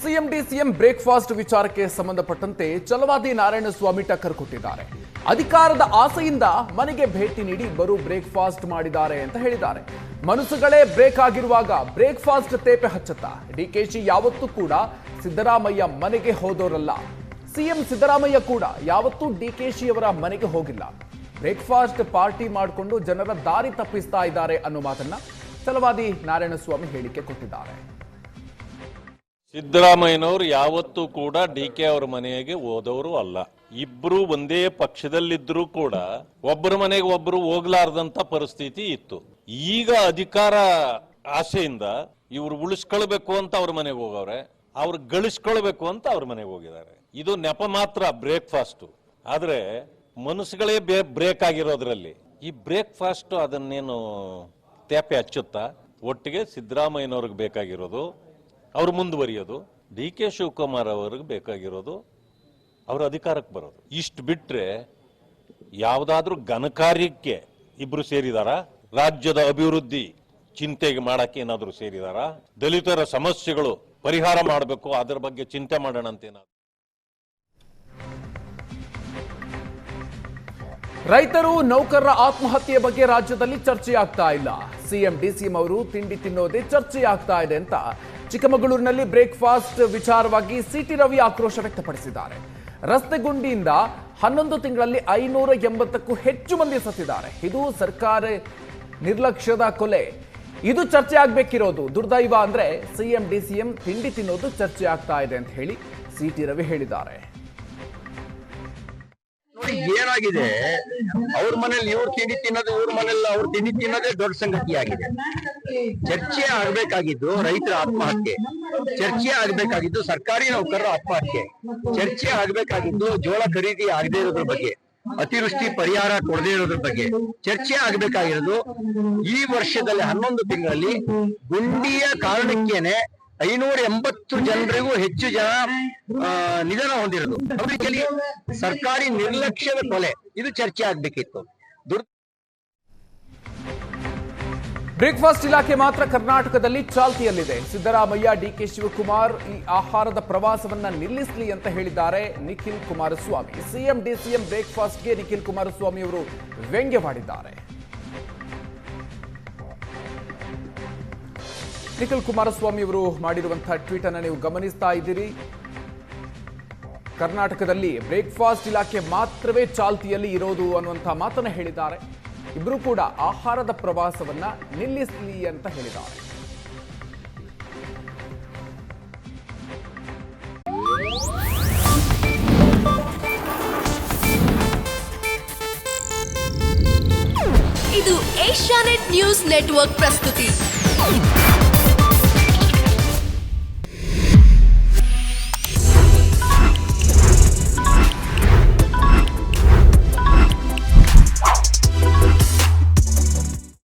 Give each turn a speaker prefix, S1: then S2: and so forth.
S1: CM DCM breakfast ವಿಚಾರಕ್ಕೆ ಸಂಬಂಧಪಟ್ಟಂತೆ ಛಲವಾದಿ ನಾರಾಯಣಸ್ವಾಮಿ ಟಕ್ಕರ್ ಕೊಟ್ಟಿದ್ದಾರೆ. ಅಧಿಕಾರದ ಆಸೆಯಿಂದ ಮನೆಗೆ ಭೇಟಿ ನೀಡಿ ಇಬ್ಬರು ಬ್ರೇಕ್ಫಾಸ್ಟ್ ಮಾಡಿದ್ದಾರೆ ಅಂತ ಹೇಳಿದ್ದಾರೆ. ಮನಸ್ಸುಗಳೇ ಬ್ರೇಕ್ ಆಗಿರುವಾಗ ಬ್ರೇಕ್ಫಾಸ್ಟ್ ತೇಪೆ ಹಚ್ಚುತ್ತಾ? ಡಿಕೆಶಿ ಯಾವತ್ತೂ ಕೂಡ ಸಿದ್ದರಾಮಯ್ಯ ಮನೆಗೆ ಹೋದವರಲ್ಲ. ಸಿಎಂ ಸಿದ್ದರಾಮಯ್ಯ ಕೂಡ ಯಾವತ್ತೂ ಡಿಕೆಶಿ ಅವರ ಮನೆಗೆ ಹೋಗಿಲ್ಲ. ಬ್ರೇಕ್ಫಾಸ್ಟ್ ಪಾರ್ಟಿ ಮಾಡಿಕೊಂಡು ಜನರ ದಾರಿ ತಪ್ಪಿಸ್ತಾ ಇದ್ದಾರೆ ಅನ್ನೋ ಮಾತನ್ನ ಛಲವಾದಿ ನಾರಾಯಣಸ್ವಾಮಿ ಹೇಳಿಕೆ ಕೊಟ್ಟಿದ್ದಾರೆ.
S2: ಸಿದ್ದರಾಮಯ್ಯನವರು ಯಾವತ್ತೂ ಕೂಡ ಡಿಕೆ ಅವರ ಮನೆಗೆ ಹೋದವರು ಅಲ್ಲ. ಇಬ್ರು ಒಂದೇ ಪಕ್ಷದಲ್ಲಿದ್ದರೂ ಕೂಡ ಒಬ್ಬರ ಮನೆಗೆ ಒಬ್ಬರು ಹೋಗ್ಲಾರ್ದಂತ ಪರಿಸ್ಥಿತಿ ಇತ್ತು. ಈಗ ಅಧಿಕಾರ ಆಸೆಯಿಂದ ಇವ್ರು ಉಳಿಸ್ಕೊಳ್ಬೇಕು ಅಂತ ಅವ್ರ ಮನೆಗೆ ಹೋಗವ್ರೆ, ಅವ್ರು ಗಳಿಸ್ಕೊಳ್ಬೇಕು ಅಂತ ಅವ್ರ ಮನೆಗೆ ಹೋಗಿದ್ದಾರೆ. ಇದು ನೆಪ ಮಾತ್ರ ಬ್ರೇಕ್ಫಾಸ್ಟ್. ಆದ್ರೆ ಮನಸ್ಸುಗಳೇ ಬ್ರೇಕ್ ಆಗಿರೋದ್ರಲ್ಲಿ ಈ ಬ್ರೇಕ್ಫಾಸ್ಟ್ ಅದನ್ನೇನು ತೇಪೆ ಹಚ್ಚುತ್ತಾ? ಒಟ್ಟಿಗೆ ಸಿದ್ದರಾಮಯ್ಯನವ್ರಿಗೆ ಬೇಕಾಗಿರೋದು ಅವ್ರು ಮುಂದುವರಿಯೋದು, ಡಿ ಕೆ ಶಿವಕುಮಾರ್ ಅವ್ರಿಗೆ ಬೇಕಾಗಿರೋದು ಅವ್ರ ಅಧಿಕಾರಕ್ಕೆ ಬರೋದು. ಇಷ್ಟು ಬಿಟ್ರೆ ಯಾವುದಾದ್ರೂ ಘನಕಾರ್ಯಕ್ಕೆ ಇಬ್ರು ಸೇರಿದಾರ? ರಾಜ್ಯದ ಅಭಿವೃದ್ಧಿ ಚಿಂತೆಗೆ ಮಾಡಕ್ಕೆ ಏನಾದ್ರು ಸೇರಿದಾರ? ದಲಿತರ ಸಮಸ್ಯೆಗಳು ಪರಿಹಾರ ಮಾಡಬೇಕು, ಅದರ ಬಗ್ಗೆ ಚಿಂತೆ ಮಾಡೋಣ ಅಂತೇನಾದ್ರು?
S1: ರೈತರು ನೌಕರರ ಆತ್ಮಹತ್ಯೆ ಬಗ್ಗೆ ರಾಜ್ಯದಲ್ಲಿ ಚರ್ಚೆ ಆಗ್ತಾ ಇಲ್ಲ. ಸಿಎಂ ಡಿಸಿಎಂ ಅವರು ತಿಂಡಿ ತಿನ್ನೋದೇ ಚರ್ಚೆ ಆಗ್ತಾ ಇದೆ ಅಂತ ಚಿಕ್ಕಮಗಳೂರಿನಲ್ಲಿ ಬ್ರೇಕ್ಫಾಸ್ಟ್ ವಿಚಾರವಾಗಿ ಸಿಟಿ ರವಿ ಆಕ್ರೋಶ ವ್ಯಕ್ತಪಡಿಸಿದ್ದಾರೆ. ರಸ್ತೆ ಗುಂಡಿಯಿಂದ 11 ತಿಂಗಳಲ್ಲಿ 580ಕ್ಕೂ ಹೆಚ್ಚು ಮಂದಿ ಸತ್ತಿದ್ದಾರೆ. ಇದು ಸರ್ಕಾರ ನಿರ್ಲಕ್ಷ್ಯದ ಕೊಲೆ. ಇದು ಚರ್ಚೆ ಆಗ್ಬೇಕಿರೋದು. ದುರ್ದೈವ ಅಂದ್ರೆ ಸಿಎಂ ಡಿಸಿಎಂ ತಿಂಡಿ ತಿನ್ನೋದು ಚರ್ಚೆ ಆಗ್ತಾ ಇದೆ ಅಂತ ಹೇಳಿ ಸಿಟಿ ರವಿ ಹೇಳಿದ್ದಾರೆ.
S3: ನೋಡಿ ಏನಾಗಿದೆ, ಅವ್ರ ಮನೇಲಿ ಇವ್ರು ತಿಂಡಿ ತಿನ್ನೋದು, ಇವ್ರ ಮನೇಲಿ ಅವ್ರು ತಿಂಡಿ ತಿನ್ನೋದೇ ದೊಡ್ಡ ಸಂಗತಿ ಆಗಿದೆ. ಚರ್ಚೆ ಆಗ್ಬೇಕಾಗಿದ್ದು ರೈತರ ಆತ್ಮಹತ್ಯೆ, ಚರ್ಚೆ ಆಗ್ಬೇಕಾಗಿದ್ದು ಸರ್ಕಾರಿ ನೌಕರರ ಆತ್ಮಹತ್ಯೆ, ಚರ್ಚೆ ಆಗ್ಬೇಕಾಗಿದ್ದು ಜೋಳ ಖರೀದಿ ಆಗದೆ ಇರೋದ್ರ ಬಗ್ಗೆ, ಅತಿವೃಷ್ಟಿ ಪರಿಹಾರ ಕೊಡದೇ ಇರೋದ್ರ ಬಗ್ಗೆ ಚರ್ಚೆ ಆಗ್ಬೇಕಾಗಿರೋದು. ಈ ವರ್ಷದಲ್ಲಿ 11 ತಿಂಗಳಲ್ಲಿ ಗುಂಡಿಯ ಕಾರಣಕ್ಕೇನೆ 580 ಜನರಿಗೂ ಹೆಚ್ಚು ಜನ ನಿಧನ ಹೊಂದಿರೋದು. ಅವರಿಗೆ ಸರ್ಕಾರಿ ನಿರ್ಲಕ್ಷ್ಯದ ಕೊಲೆ. ಇದು ಚರ್ಚೆ ಆಗ್ಬೇಕಿತ್ತು.
S1: ಬ್ರೇಕ್ಫಾಸ್ಟ್ ಇಲಾಖೆ ಮಾತ್ರ ಕರ್ನಾಟಕದಲ್ಲಿ ಚಾಲ್ತಿಯಲ್ಲಿದೆ. ಸಿದ್ದರಾಮಯ್ಯ ಡಿಕೆ ಶಿವಕುಮಾರ್ ಈ ಆಹಾರದ ಪ್ರವಾಸವನ್ನ ನಿಲ್ಲಿಸಲಿ ಅಂತ ಹೇಳಿದ್ದಾರೆ ನಿಖಿಲ್ ಕುಮಾರಸ್ವಾಮಿ. ಸಿಎಂ ಡಿಸಿಎಂ ಬ್ರೇಕ್ಫಾಸ್ಟ್ಗೆ ನಿಖಿಲ್ ಕುಮಾರಸ್ವಾಮಿ ಅವರು ವ್ಯಂಗ್ಯವಾಡಿದ್ದಾರೆ. ನಿಖಿಲ್ ಕುಮಾರಸ್ವಾಮಿ ಅವರು ಮಾಡಿರುವಂತಹ ಟ್ವೀಟ್ ಅನ್ನು ನೀವು ಗಮನಿಸ್ತಾ ಇದ್ದೀರಿ. ಕರ್ನಾಟಕದಲ್ಲಿ ಬ್ರೇಕ್ಫಾಸ್ಟ್ ಇಲಾಖೆ ಮಾತ್ರವೇ ಚಾಲ್ತಿಯಲ್ಲಿ ಇರೋದು ಅನ್ನುವಂತಹ ಮಾತನ್ನು ಹೇಳಿದ್ದಾರೆ. ಇಬ್ಬರು ಕೂಡ ಆಹಾರದ ಪ್ರವಾಸವನ್ನ ನಿಲ್ಲಿಸಲಿ ಅಂತ ಹೇಳಿದ್ದಾರೆ.
S4: ಇದು ಏಷ್ಯಾನೆಟ್ ನ್ಯೂಸ್ ನೆಟ್ವರ್ಕ್ ಪ್ರಸ್ತುತಿ.